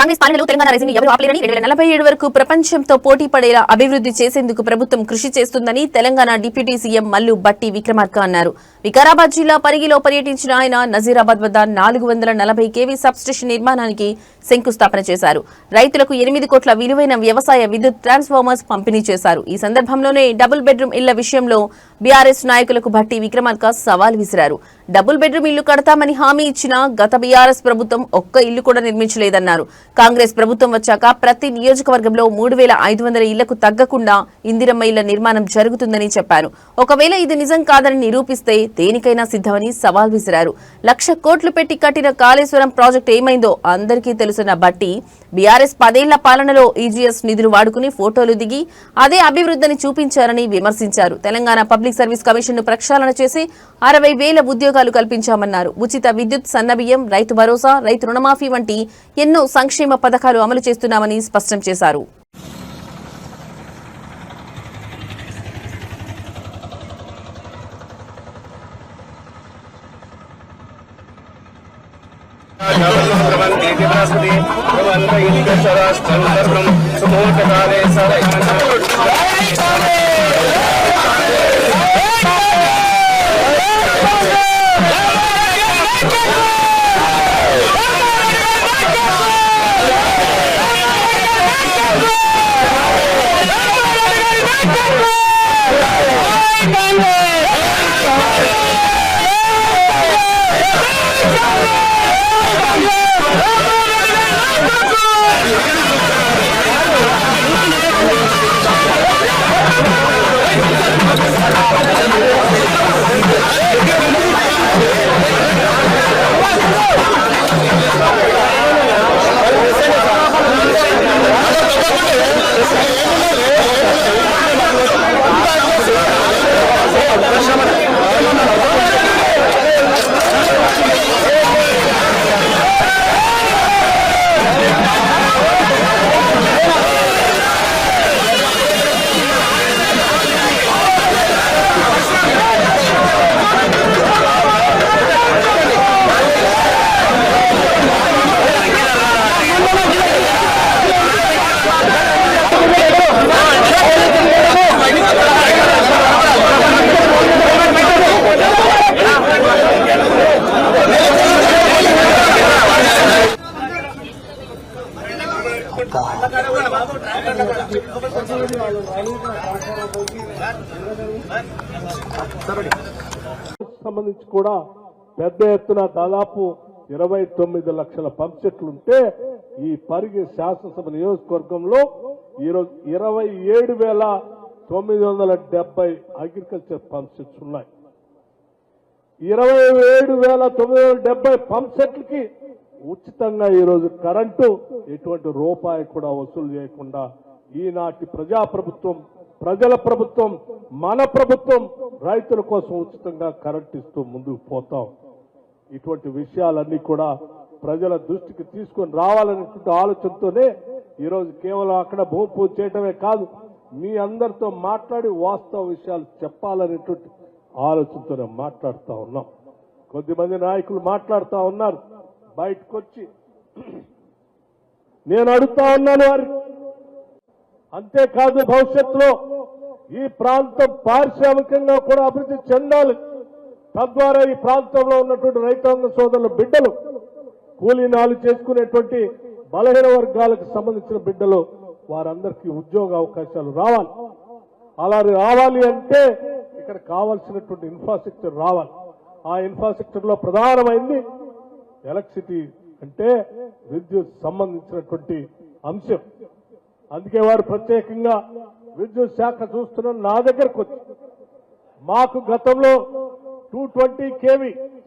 కాంగ్రెస్ పాలనలో తెలంగాణ రైజింగ్ ఎవరు ఆపలేరని 2047 వరకు ప్రపంచంతో పోటీ పడేలా అభివృద్ధి చేసేందుకు ప్రభుత్వం కృషి చేస్తుందని తెలంగాణ డిప్యూటీ సీఎం మల్లు భట్టి విక్రమార్క అన్నారు. వికారాబాద్ జిల్లా పరిగిలో పర్యటించిన ఆయన నజీరాబాద్ వద్ద 440 kV సబ్స్టేషన్ నిర్మాణానికి శంకుస్థాపన చేశారు. రైతులకు 8 కోట్ల విలువైన వ్యవసాయ విద్యుత్ ట్రాన్స్ఫార్మర్స్ పంపిణీ చేశారు. ఈ సందర్భంలోనే డబుల్ బెడ్రూమ్ ఇళ్ల విషయంలో బీఆర్ఎస్ నాయకులకు భట్టి విక్రమార్క సవాల్ విసిరారు. డబుల్ బెడ్రూమ్ ఇల్లు కడతామని హామీ ఇచ్చినా గత బీఆర్ఎస్ ప్రభుత్వం ఒక్క ఇల్లు కూడా నిర్మించలేదన్నారు. కాంగ్రెస్ ప్రభుత్వం వచ్చాక ప్రతి నియోజకవర్గంలో 3500 ఇళ్లకు తగ్గకుండా ఇందిరమ్మ ఇళ్ల నిర్మాణం జరుగుతుందని చెప్పారు. ఒకవేళ ఇది నిజం కాదని నిరూపిస్తే దేనికైనా సిద్ధమని సవాల్ విసిరారు. 1,00,000 కోట్లు పెట్టి కట్టిన కాళేశ్వరం ప్రాజెక్టు ఏమైందో అందరికీ తెలుసున్న భట్టి బీఆర్ఎస్ 10 ఏళ్ల పాలనలో ఈజీఎస్ నిధులు వాడుకుని ఫోటోలు దిగి అదే అభివృద్ధిని చూపించారని విమర్శించారు. తెలంగాణ పబ్లిక్ సర్వీస్ కమిషన్ ను ప్రక్షాళన చేసి 60,000 ఉద్యోగాలు కల్పించామన్నారు. ఉచిత విద్యుత్, సన్నబియ్యం, రైతు భరోసా, రైతు రుణమాఫీ వంటి ఎన్నో సంక్షేమ పథకాలు అమలు చేస్తున్నామని స్పష్టం చేశారు. సంబంధించి కూడా పెద్ద ఎత్తున దాదాపు 29 లక్షల పంప్ సెట్లుంటే ఈ పరిగి శాసనసభ నియోజకవర్గంలో ఈరోజు 27,970 అగ్రికల్చర్ పంప్ సెట్స్ ఉన్నాయి. 27,970 పంప్ సెట్లకి ఉచితంగా ఈరోజు కరెంటు ఎటువంటి రూపాయి కూడా వసూలు చేయకుండా ఈనాటి ప్రజాప్రభుత్వం, ప్రజల ప్రభుత్వం, మన ప్రభుత్వం రైతుల కోసం ఉచితంగా కరెంట్ ఇస్తూ ముందుకు పోతాం. ఇటువంటి విషయాలన్నీ కూడా ప్రజల దృష్టికి తీసుకొని రావాలనేటువంటి ఆలోచనతోనే ఈరోజు కేవలం అక్కడ భూమి పూజ చేయడమే కాదు, మీ అందరితో మాట్లాడి వాస్తవ విషయాలు చెప్పాలనేటువంటి ఆలోచనతోనే మాట్లాడుతూ ఉన్నాం. కొద్దిమంది నాయకులు మాట్లాడుతూ ఉన్నారు బయటకు వచ్చి. నేను అడుగుతా ఉన్నాను వారి, అంతేకాదు భవిష్యత్తులో ఈ ప్రాంతం పారిశ్రామికంగా కూడా అభివృద్ధి చెందాలి. తద్వారా ఈ ప్రాంతంలో ఉన్నటువంటి రైతాంగ సోదరుల బిడ్డలు, కూలీనాలు చేసుకునేటువంటి బలహీన వర్గాలకు సంబంధించిన బిడ్డలు, వారందరికీ ఉద్యోగ అవకాశాలు రావాలి. అలా రావాలి అంటే ఇక్కడ కావాల్సినటువంటి ఇన్ఫ్రాస్ట్రక్చర్ రావాలి. ఆ ఇన్ఫ్రాస్ట్రక్చర్ లో ప్రధానమైంది ఎలక్ట్రిసిటీ, అంటే విద్యుత్ సంబంధించినటువంటి అంశం. అందుకే వారు ప్రత్యేకంగా విద్యుత్ శాఖ చూస్తున్న నా దగ్గరకు వచ్చి మాకు గతంలో 220 kV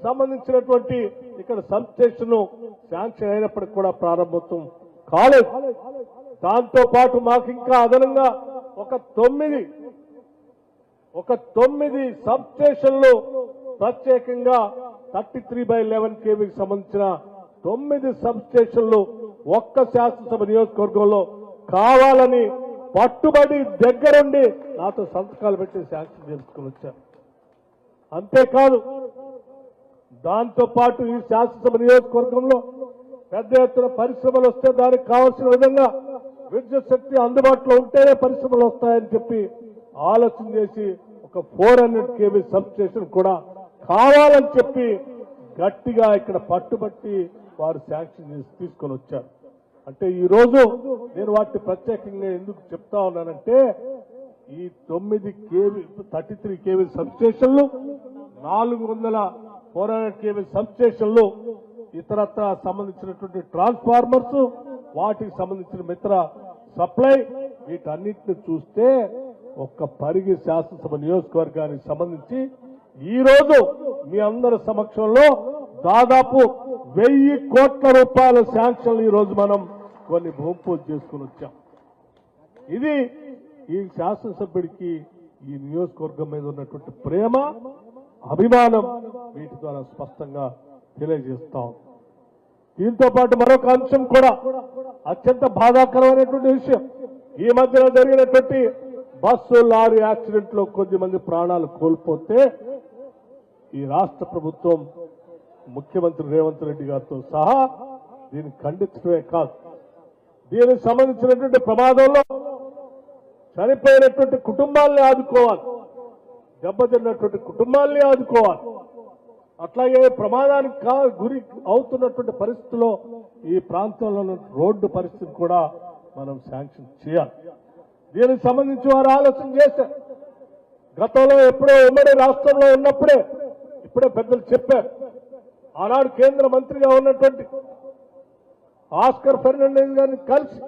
సంబంధించినటువంటి ఇక్కడ సబ్స్టేషన్ శాంక్షన్ అయినప్పటికీ కూడా ప్రారంభోత్సవం కాలేదు. దాంతో పాటు మాకు ఇంకా అదనంగా ఒక 9 సబ్స్టేషన్లు ప్రత్యేకంగా 33/11 kVకి సంబంధించిన 9 సబ్స్టేషన్లు ఒక్క శాసనసభ నియోజకవర్గంలో కావాలని పట్టుబడి దగ్గరుండి నాతో సంతకాలు పెట్టి శాంక్షన్ చేసుకుని వచ్చారు. అంతేకాదు దాంతో పాటు ఈ శాసనసభ నియోజకవర్గంలో పెద్ద ఎత్తున పరిశ్రమలు వస్తే దానికి కావాల్సిన విధంగా విద్యుత్ శక్తి అందుబాటులో ఉంటేనే పరిశ్రమలు వస్తాయని చెప్పి ఆలోచన చేసి ఒక 400 kV సబ్ స్టేషన్ కూడా కావాలని చెప్పి గట్టిగా ఇక్కడ పట్టుబట్టి వారు శాంక్షన్ చేసి తీసుకొని వచ్చారు. అంటే ఈ రోజు నేను వాటిని ప్రత్యేకంగా ఎందుకు చెప్తా ఉన్నానంటే ఈ 33 kV సబ్ స్టేషన్లు 400 kV సబ్ స్టేషన్లు ఇతరత్ర సంబంధించినటువంటి ట్రాన్స్ఫార్మర్స్ వాటికి సంబంధించిన మిత్ర సప్లై వీటన్నిటిని చూస్తే ఒక్క పరిగి శాసనసభ నియోజకవర్గానికి సంబంధించి ఈ రోజు మీ అందరి సమక్షంలో దాదాపు 1000 కోట్ల రూపాయల శాంక్షన్లు ఈ రోజు మనం కొన్ని భూమి పూజ చేసుకుని వచ్చాం. ఇది ఈ శాసనసభ్యుడికి ఈ నియోజకవర్గం మీద ఉన్నటువంటి ప్రేమ అభిమానం వీటి ద్వారా స్పష్టంగా తెలియజేస్తాం. దీంతో పాటు మరొక అంశం కూడా అత్యంత బాధాకరమైనటువంటి విషయం. ఈ మధ్యన జరిగినటువంటి బస్సు లారీ యాక్సిడెంట్ లో కొద్దిమంది ప్రాణాలు కోల్పోతే ఈ రాష్ట్ర ప్రభుత్వం ముఖ్యమంత్రి రేవంత్ రెడ్డి గారితో సహా దీన్ని ఖండించడమే కాదు, దీనికి సంబంధించినటువంటి ప్రమాదంలో చనిపోయినటువంటి కుటుంబాల్ని ఆదుకోవాలి, దెబ్బతిన్నటువంటి కుటుంబాల్ని ఆదుకోవాలి. అట్లాగే ప్రమాదానికి గురి అవుతున్నటువంటి పరిస్థితుల్లో ఈ ప్రాంతంలో రోడ్డు పరిస్థితి కూడా మనం శాంక్షన్ చేయాలి. దీనికి సంబంధించి వారు ఆలోచన చేశారు. గతంలో ఎప్పుడో ఉమ్మడి రాష్ట్రంలో ఉన్నప్పుడే ఇప్పుడే పెద్దలు చెప్పారు, ఆనాడు కేంద్ర మంత్రిగా ఉన్నటువంటి ఆస్కర్ ఫెర్నాండెస్ గారిని కలిసి